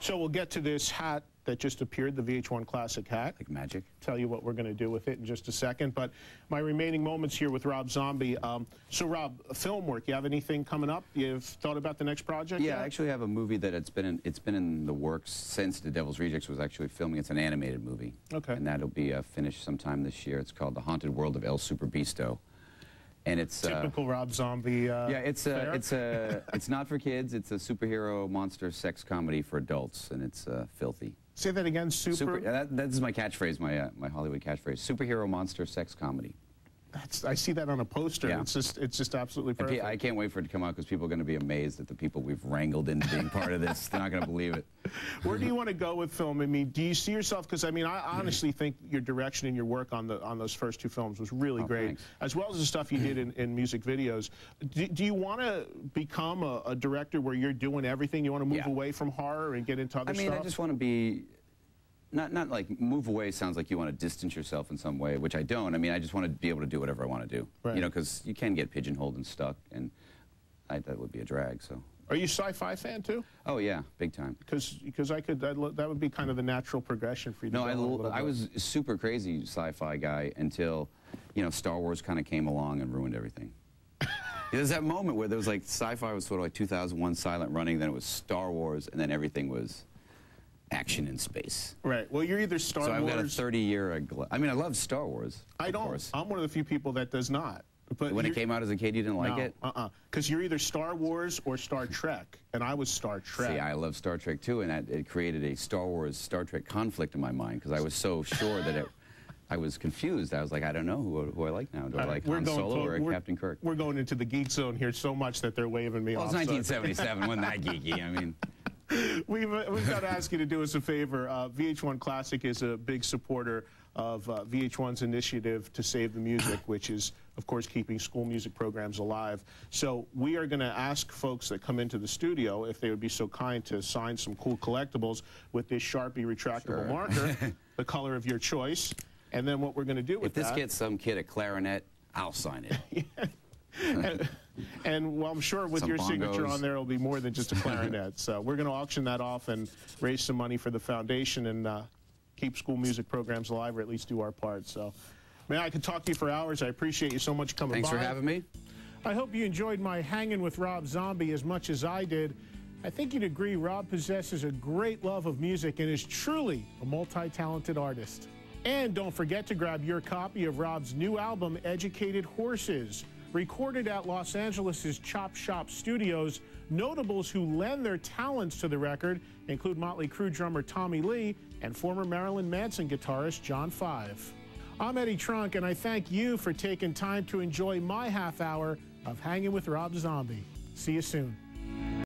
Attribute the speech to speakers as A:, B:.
A: So we'll get to this hat that just appeared, the VH1 Classic hat.
B: Like magic.
A: Tell you what we're going to do with it in just a second. But my remaining moments here with Rob Zombie. So Rob, film work, you have anything coming up? You've thought about the next project
B: Yeah,
A: yet?
B: I actually have a movie that it's been in the works since The Devil's Rejects was actually filming. It's an animated movie.
A: Okay.
B: And that'll be finished sometime this year. It's called The Haunted World of El Super Beasto. And it's
A: typical Rob Zombie.
B: Yeah, it's not for kids. It's a superhero monster sex comedy for adults, and it's filthy.
A: Say that again.
B: That's my catchphrase, my Hollywood catchphrase. Superhero monster sex comedy.
A: I see that on a poster.
B: Yeah.
A: It's just absolutely perfect.
B: I can't wait for it to come out because people are going to be amazed at the people we've wrangled into being part of this. They're not going to believe it.
A: Where do you want to go with film? I mean, do you see yourself? Because I mean, I honestly think your direction and your work on those first two films was really great,
B: thanks.
A: as well as the stuff you did in music videos. Do you want to become a director where you're doing everything? You want to move away from horror and get into other stuff?
B: I just want to be. Not like move away sounds like you want to distance yourself in some way, which I don't. I mean, I just want to be able to do whatever I want to do.
A: Right.
B: You know, because you can get pigeonholed and stuck, and that would be a drag. So.
A: Are you a sci-fi fan too?
B: Oh yeah, big time.
A: Because that would be kind of the natural progression for you.
B: No, I was a super crazy sci-fi guy until, you know, Star Wars kind of came along and ruined everything. There's that moment where there was like sci-fi was sort of like 2001 silent running, then it was Star Wars, and then everything was action in space.
A: Right. Well, you're either Star Wars.
B: So I've got a 30-year. I mean, I love Star Wars.
A: I don't.
B: Course.
A: I'm one of the few people that does not. But
B: when it came out as a kid, you didn't like it?
A: Because you're either Star Wars or Star Trek, and I was Star Trek.
B: See, I love Star Trek too, and it created a Star Wars Star Trek conflict in my mind because I was so sure that I was confused. I was like, I don't know who I like now. Do I like Han Solo or Captain Kirk?
A: We're going into the geek zone here so much that they're waving me off.
B: Well, it's 1977. Wasn't that geeky? I mean.
A: We've got to ask you to do us a favor. VH1 Classic is a big supporter of VH1's initiative to save the music, which is, of course, keeping school music programs alive. So we are going to ask folks that come into the studio if they would be so kind to sign some cool collectibles with this Sharpie retractable marker, the color of your choice. And then what we're going to do with that...
B: If this gets some kid a clarinet, I'll sign it.
A: And well, I'm sure with your signature on there, it'll be more than just a clarinet. So we're going to auction that off and raise some money for the foundation and keep school music programs alive, or at least do our part. So, man, I could talk to you for hours. I appreciate you so much coming by.
B: Thanks for having me.
A: I hope you enjoyed my hanging with Rob Zombie as much as I did. I think you'd agree Rob possesses a great love of music and is truly a multi-talented artist. And don't forget to grab your copy of Rob's new album, Educated Horses. Recorded at Los Angeles' Chop Shop Studios, notables who lend their talents to the record include Motley Crue drummer Tommy Lee and former Marilyn Manson guitarist John Five. I'm Eddie Trunk, and I thank you for taking time to enjoy my half hour of Hanging with Rob Zombie. See you soon.